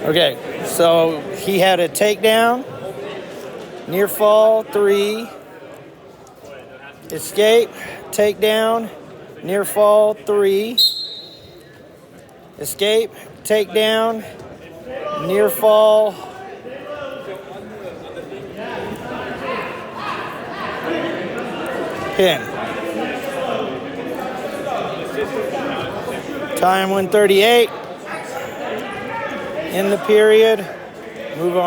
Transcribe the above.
Okay, so he had a takedown, near fall, 3. Escape, takedown, near fall, 3. Escape, takedown, near fall. Pin. Time 1:38 in the period. Move on.